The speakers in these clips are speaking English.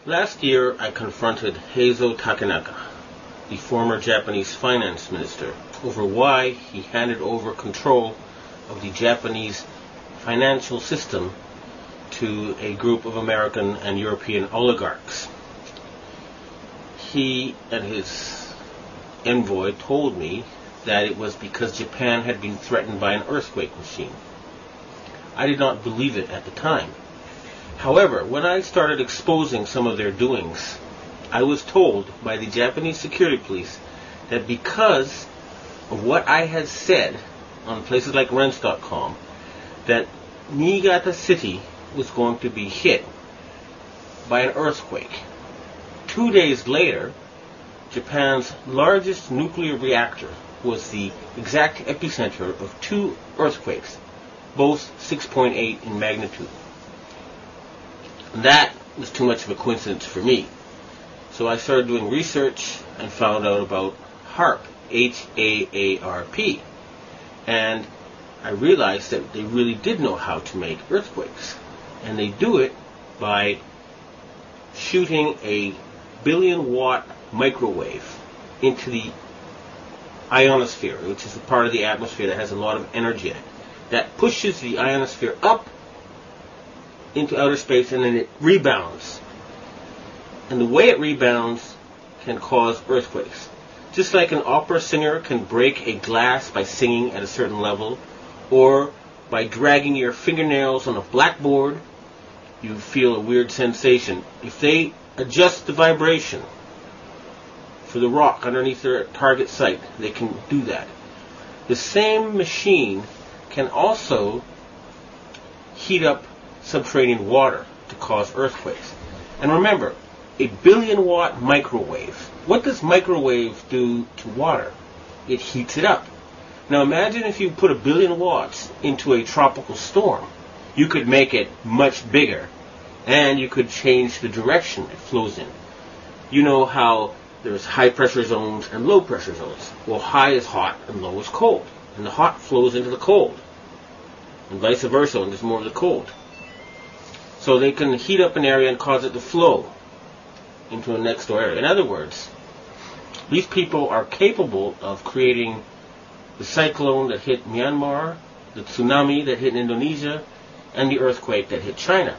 Last year, I confronted Heizo Takenaka, the former Japanese finance minister, over why he handed over control of the Japanese financial system to a group of American and European oligarchs. He and his envoy told me that it was because Japan had been threatened by an earthquake machine. I did not believe it at the time. However, when I started exposing some of their doings, I was told by the Japanese security police that because of what I had said on places like Rents.com, that Niigata City was going to be hit by an earthquake. 2 days later, Japan's largest nuclear reactor was the exact epicenter of 2 earthquakes, both 6.8 in magnitude. That was too much of a coincidence for me. So I started doing research and found out about HAARP, H-A-A-R-P. And I realized that they really did know how to make earthquakes. And they do it by shooting a billion-watt microwave into the ionosphere, which is the part of the atmosphere that has a lot of energy in it. That pushes the ionosphere up into outer space, and then it rebounds. And the way it rebounds can cause earthquakes. Just like an opera singer can break a glass by singing at a certain level, or by dragging your fingernails on a blackboard, you feel a weird sensation. If they adjust the vibration for the rock underneath their target site, they can do that. The same machine can also heat up subterranean water to cause earthquakes. And remember, a billion-watt microwave. What does microwave do to water? It heats it up. Now imagine if you put 1 billion watts into a tropical storm. You could make it much bigger, and you could change the direction it flows in. You know how there's high pressure zones and low pressure zones. Well, high is hot and low is cold. And the hot flows into the cold. And vice versa when there's more of the cold. So they can heat up an area and cause it to flow into a next door area. In other words, these people are capable of creating the cyclone that hit Myanmar, the tsunami that hit Indonesia, and the earthquake that hit China.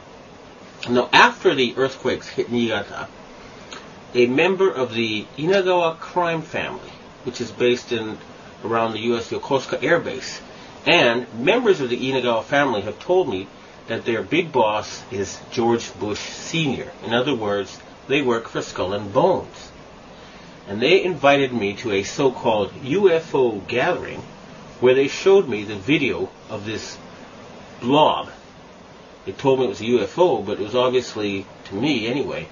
Now, after the earthquakes hit Niigata, a member of the Inagawa crime family, which is based in around the U.S. Yokosuka Air Base, and members of the Inagawa family have told me that their big boss is George Bush Sr. In other words, they work for Skull and Bones. And they invited me to a so-called UFO gathering where they showed me the video of this blob. They told me it was a UFO, but it was obviously, to me anyway,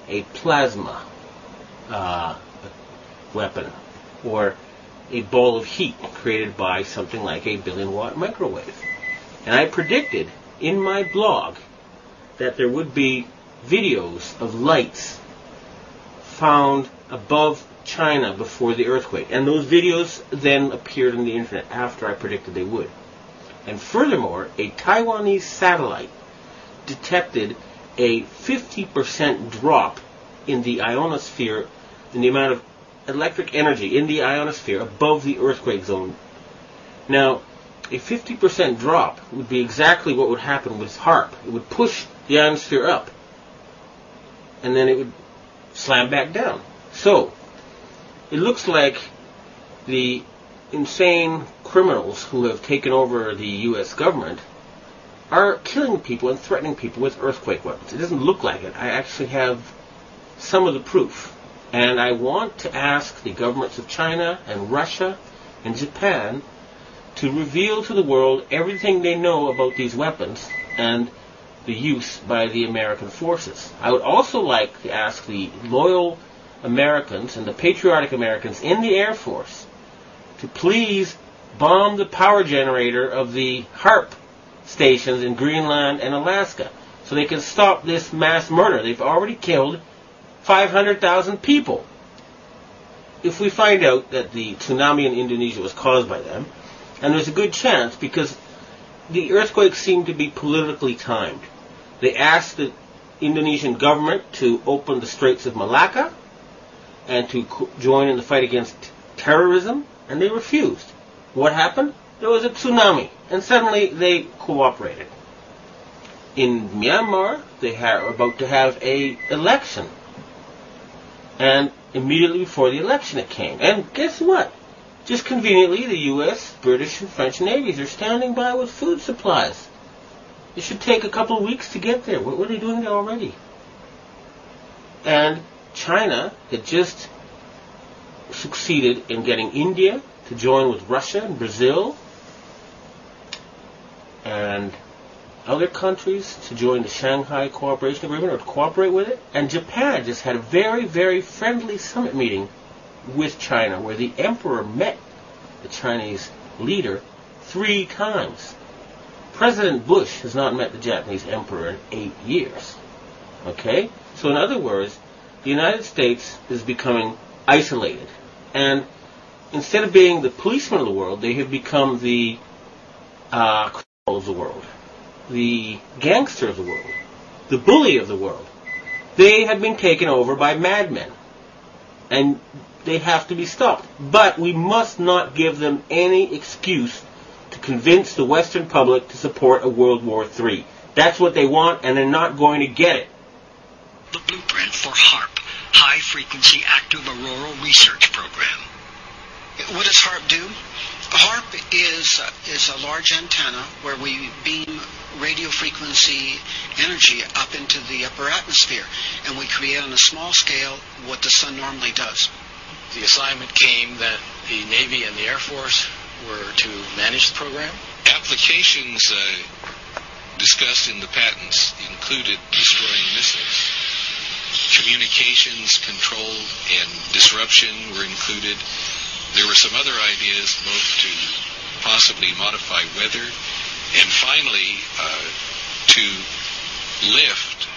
a plasma weapon, or a ball of heat created by something like a billion-watt microwave. And I predicted in my blog that there would be videos of lights found above China before the earthquake. And those videos then appeared on the internet after I predicted they would. And furthermore, a Taiwanese satellite detected a 50% drop in the ionosphere, in the amount of electric energy in the ionosphere above the earthquake zone. Now, a 50% drop would be exactly what would happen with HAARP. It would push the ionosphere up, and then it would slam back down. So, it looks like the insane criminals who have taken over the U.S. government are killing people and threatening people with earthquake weapons. It doesn't look like it. I actually have some of the proof. And I want to ask the governments of China and Russia and Japan to reveal to the world everything they know about these weapons and the use by the American forces. I would also like to ask the loyal Americans and the patriotic Americans in the Air Force to please bomb the power generator of the HAARP stations in Greenland and Alaska so they can stop this mass murder. They've already killed 500,000 people. If we find out that the tsunami in Indonesia was caused by them, and there's a good chance because the earthquakes seem to be politically timed. They asked the Indonesian government to open the Straits of Malacca and to join in the fight against terrorism, and they refused. What happened? There was a tsunami, and suddenly they cooperated. In Myanmar, they were about to have an election, and immediately before the election it came. And guess what? Just conveniently, the U.S., British, and French navies are standing by with food supplies. It should take a couple of weeks to get there. What are they doing there already? And China had just succeeded in getting India to join with Russia and Brazil and other countries to join the Shanghai Cooperation Agreement or to cooperate with it. And Japan just had a very, very friendly summit meeting with China where the emperor met the Chinese leader 3 times. President Bush has not met the Japanese emperor in 8 years. Okay? So in other words, the United States is becoming isolated. And instead of being the policeman of the world, they have become the criminal of the world, the gangster of the world, the bully of the world. They have been taken over by madmen. And they have to be stopped. But we must not give them any excuse to convince the Western public to support a World War III. That's what they want, and they're not going to get it. The blueprint for HAARP, High Frequency Active Auroral Research Program. What does HAARP do? HAARP is a large antenna where we beam radio frequency energy up into the upper atmosphere, and we create on a small scale what the sun normally does. The assignment came that the Navy and the Air Force were to manage the program. Applications discussed in the patents included destroying missiles. Communications control and disruption were included. There were some other ideas, both to possibly modify weather and finally to lift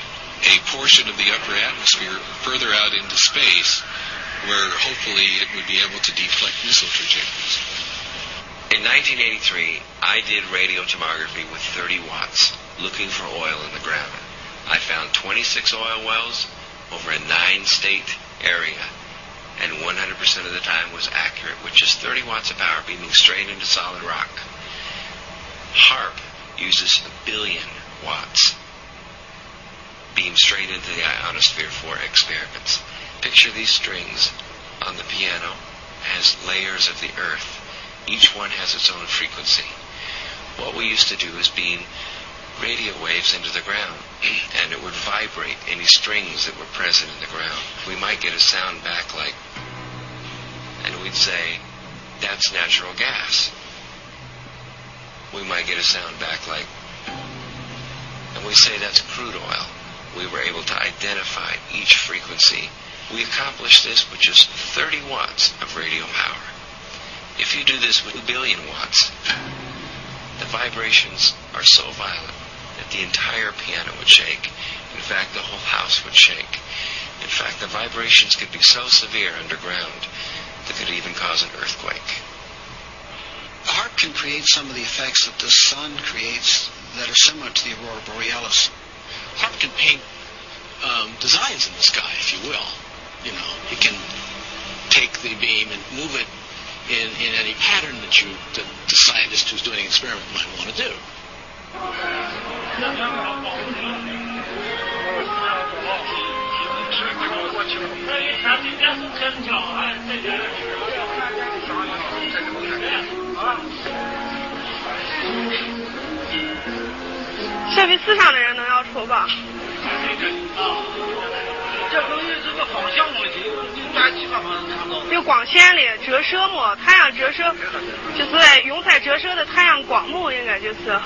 a portion of the upper atmosphere further out into space where hopefully it would be able to deflect missile trajectories. In 1983, I did radio tomography with 30 watts looking for oil in the ground. I found 26 oil wells over a 9-state area, and 100% of the time was accurate, which is 30 watts of power beaming straight into solid rock. HAARP uses 1 billion watts beamed straight into the ionosphere for experiments. Picture these strings on the piano as layers of the earth. Each one has its own frequency. What we used to do is beam radio waves into the ground, and it would vibrate any strings that were present in the ground. We might get a sound back like, and we'd say, that's natural gas. We might get a sound back like, and we say that's crude oil. We were able to identify each frequency. We accomplished this with just 30 watts of radio power. If you do this with 1 billion watts, the vibrations are so violent that the entire piano would shake. In fact, the whole house would shake. In fact, the vibrations could be so severe underground that could even cause an earthquake. HAARP can create some of the effects that the sun creates that are similar to the aurora borealis. HAARP can paint designs in the sky, if you will. You know, it can take the beam and move it in any pattern that the scientist who's doing an experiment might want to do.下飞思想的人能要抽吧？就光线里折射嘛，太阳折射就是永彩折射的太阳光幕，应该就是。